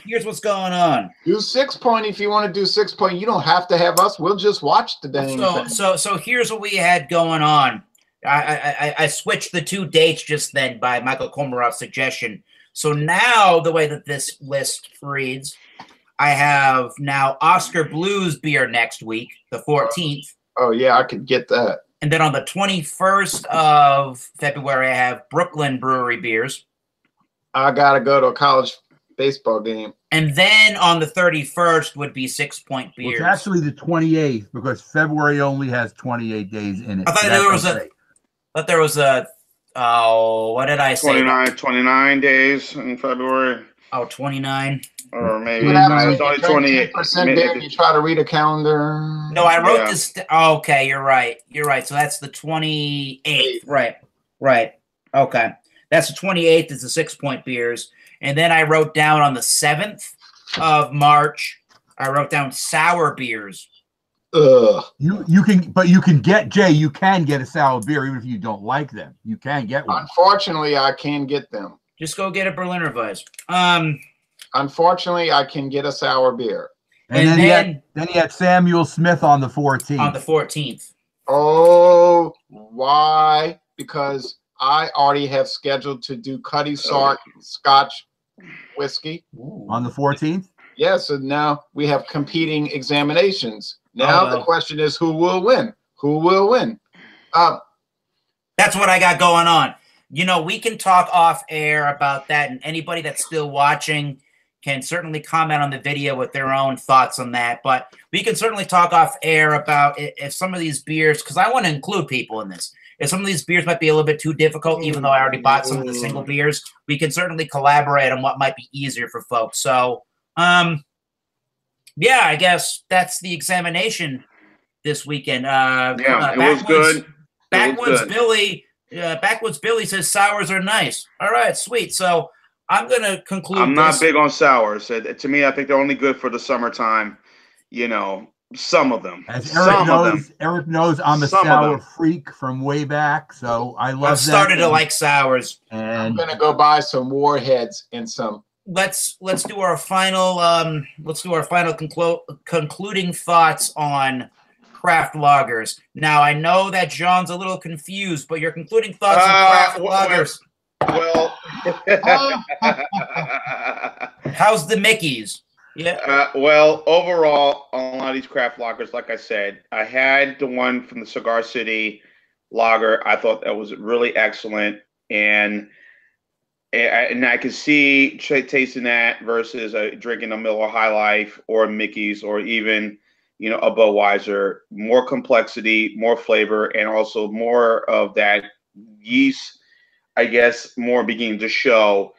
here's what's going on. Do 6 point if you want to do 6 point. You don't have to have us. We'll just watch the dang thing. So here's what we had going on. I switched the 2 dates just then by Michael Komarov's suggestion. So now the way that this list reads, I have now Oscar Blues beer next week, the 14th. Oh yeah, I could get that. And then on the 21st of February, I have Brooklyn Brewery beers. I gotta go to a college baseball game. And then on the 31st would be 6 Point beers. Well, it's actually the 28th because February only has 28 days in it. I thought there was a what did I say? 29 days in February. Oh, 29. Or maybe it's only 28. There, you try to read a calendar. No, I wrote this. Okay, you're right. So that's the 28th. Right. Okay. That's the 28th is the 6 Point beers. And then I wrote down on the 7th of March, I wrote down sour beers. Ugh. You can get, Jay, you can get a sour beer even if you don't like them. You can get one. Unfortunately, I can get them. Just go get a Berliner Weiss. Unfortunately, I can get a sour beer. And then you had Samuel Smith on the 14th. On the 14th. Oh, why? Because I already have scheduled to do Cuddy Sark Scotch whiskey. On the 14th? Yeah, so now we have competing examinations. Now the question is, who will win? Who will win? That's what I got going on. You know, we can talk off air about that, and anybody that's still watching can certainly comment on the video with their own thoughts on that. But we can certainly talk off air about if some of these beers, because I want to include people in this. If some of these beers might be a little bit too difficult, even though I already bought some of the single beers, we can certainly collaborate on what might be easier for folks. So, yeah, I guess that's the examination this weekend. It was good. Backwoods Billy says sours are nice. All right, sweet. So I'm going to conclude. I'm not big on sours. To me, I think they're only good for the summertime, you know, Some of them. As Some of them. Eric knows I'm a Some of sour them. freak from way back, so I love I've started to like sours. I'm And gonna go buy some Warheads and some. Let's do our final concluding thoughts on craft lagers. Now I know that John's a little confused, but your concluding thoughts on craft lagers. Well, How's the Mickeys? Yeah. well, overall, on a lot of these craft lagers, like I said, I had the one from the Cigar City lager. I thought that was really excellent, and I could see tasting that versus drinking a Miller High Life or a Mickey's or even a Budweiser. More complexity, more flavor, and also more of that yeast, I guess, more beginning to show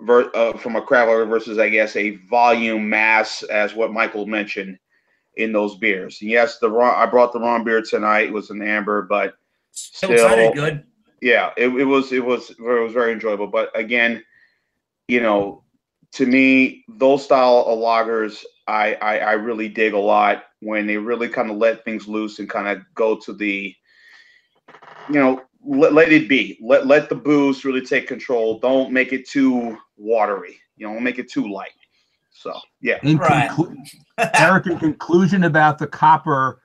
from a craft lager versus, I guess, a volume mass, as what Michael mentioned in those beers. Yes, I brought the wrong beer tonight. It was an amber, but still, it sounded good. Yeah, it was very enjoyable. But again, to me, those style of lagers, I really dig a lot when they really kind of let things loose and kind of go to the, let it be. Let the booze really take control. Don't make it too watery. Don't make it too light. So yeah. Eric, in conclusion about the Copper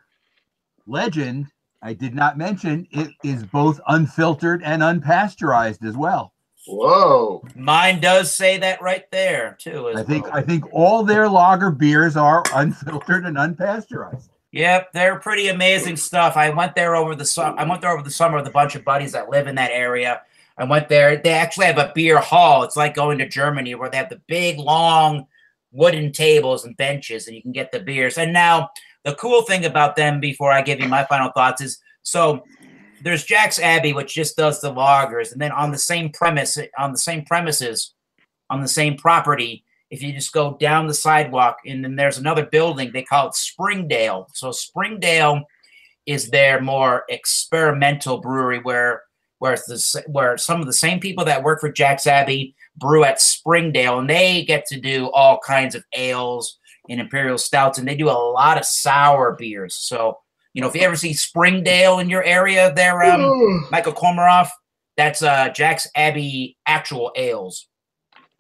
Legend, I did not mention it is both unfiltered and unpasteurized as well. Whoa. Mine does say that right there too. I think all their lager beers are unfiltered and unpasteurized. Yep, they're pretty amazing stuff. I went there over the summer with a bunch of buddies that live in that area. I went there. They actually have a beer hall. It's like going to Germany where they have the big, long wooden tables and benches, and you can get the beers. And now the cool thing about them, before I give you my final thoughts, is so there's Jack's Abbey, which just does the lagers, and then on the same premises, on the same property, if you just go down the sidewalk, and then there's another building, they call it Springdale. So Springdale is their more experimental brewery where some of the same people that work for Jack's Abbey brew at Springdale, and they get to do all kinds of ales and imperial stouts, and they do a lot of sour beers. So, if you ever see Springdale in your area there, Michael Komarov, that's Jack's Abbey actual ales.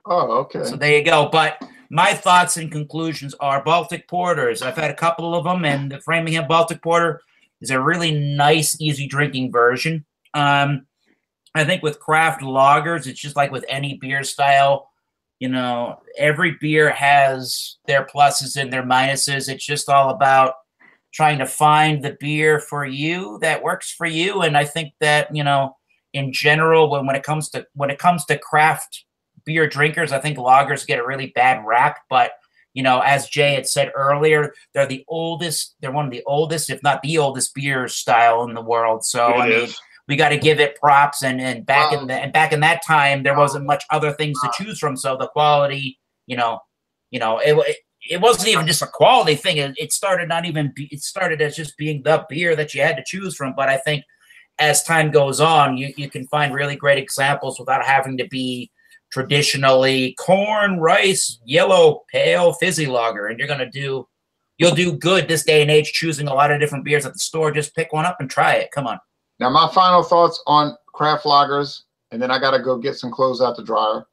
Oh, okay. So there you go. But my thoughts and conclusions are Baltic Porters. I've had a couple of them, and the Framingham Baltic Porter is a really nice, easy drinking version. I think with craft lagers, it's just like with any beer style. Every beer has their pluses and their minuses. It's just all about trying to find the beer for you that works for you. And I think that, in general, when it comes to craft beer drinkers, I think lagers get a really bad rap. But, as Jay had said earlier, they're one of the oldest, if not the oldest beer style in the world. So, we got to give it props. And back in that time, there wasn't much other things to choose from. So the quality, it wasn't even just a quality thing. It started as just being the beer that you had to choose from. But I think as time goes on, you can find really great examples without having to be traditionally corn, rice, yellow, pale, fizzy lager. And you'll do good this day and age choosing a lot of different beers at the store. Just pick one up and try it. Come on. Now, my final thoughts on craft lagers, and then I got to go get some clothes out the dryer,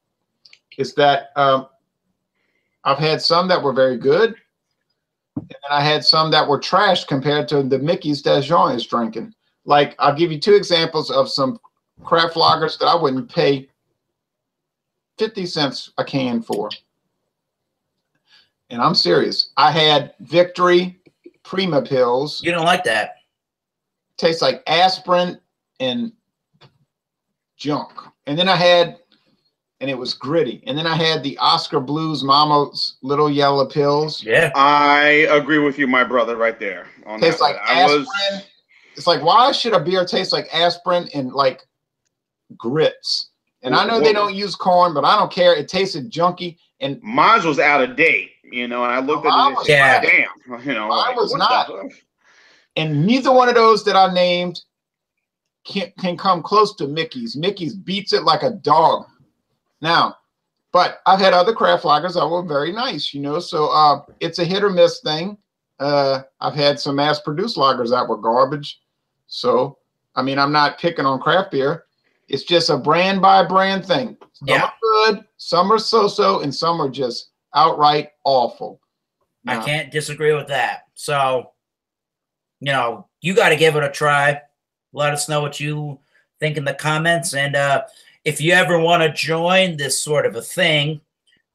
is that I've had some that were very good, and then I had some that were trash compared to the Mickey's that Jean is drinking. Like, I'll give you two examples of some craft lagers that I wouldn't pay 50 cents a can for. And I'm serious. I had Victory Prima Pills. You don't like that? Tastes like aspirin and junk. And then I had, and it was gritty. And then I had the Oscar Blues Mama's Little Yellow Pills. Yeah. I agree with you, my brother, right there. Tastes like aspirin. It's like, why should a beer taste like aspirin and like grits? And I know they don't use corn, but I don't care. It tasted junky. And mine was out of date, and I looked at it and said, damn. Mine was not. And neither one of those that I named can come close to Mickey's. Mickey's beats it like a dog. Now, but I've had other craft lagers that were very nice, so it's a hit or miss thing. I've had some mass-produced lagers that were garbage. So, I mean, I'm not picking on craft beer. It's just a brand by brand thing. Some are good, some are so-so, and some are just outright awful. I can't disagree with that. So, you know, you got to give it a try. Let us know what you think in the comments. And if you ever want to join this sort of a thing,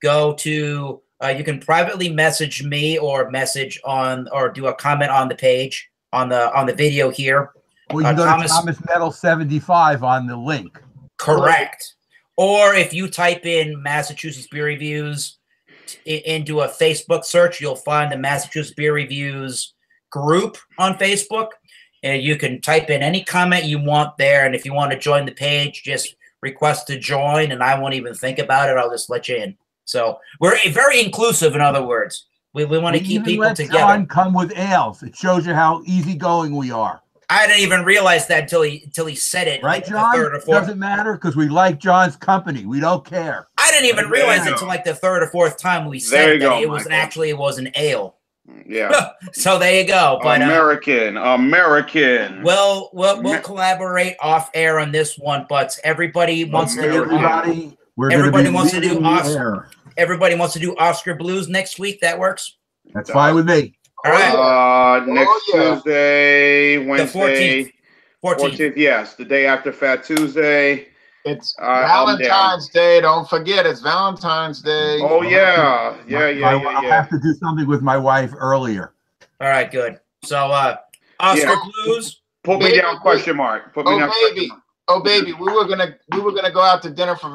go to you can privately message me or message on or do a comment on the page on the video here. Well, you can go to Thomas Metal 75 on the link. Correct. Or if you type in Massachusetts Beer Reviews into a Facebook search, you'll find the Massachusetts Beer Reviews group on Facebook. And you can type in any comment you want there. And if you want to join the page, just request to join, and I won't even think about it. I'll just let you in. So we're very inclusive, in other words. We want to keep people together. John come with ales. It shows you how easygoing we are. I didn't even realize that until he said it. Right, like John? The third or fourth. Doesn't matter because we like John's company. We don't care. I didn't even realize it until like the third or fourth time we said that it was it was an ale. Yeah. So there you go. But American. We'll collaborate off air on this one, but everybody wants to do everybody wants to do Oscar. Everybody wants to do Oscar Blues next week. That works. That's fine with me. All right. Next Tuesday, Wednesday, the 14th. Yes, the day after Fat Tuesday. It's Valentine's Day. Don't forget, it's Valentine's Day. Oh yeah, I'll have to do something with my wife earlier. All right, good. So Oscar Blues. Put me down? Question mark. Put me down? Baby. Oh baby, we were gonna go out to dinner for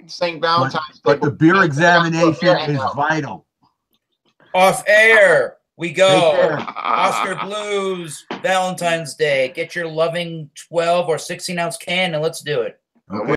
St. Valentine's Day. But the beer examination is vital. Off air. We go. Oscar Blues, Valentine's Day. Get your loving 12 or 16 ounce can and let's do it. Okay.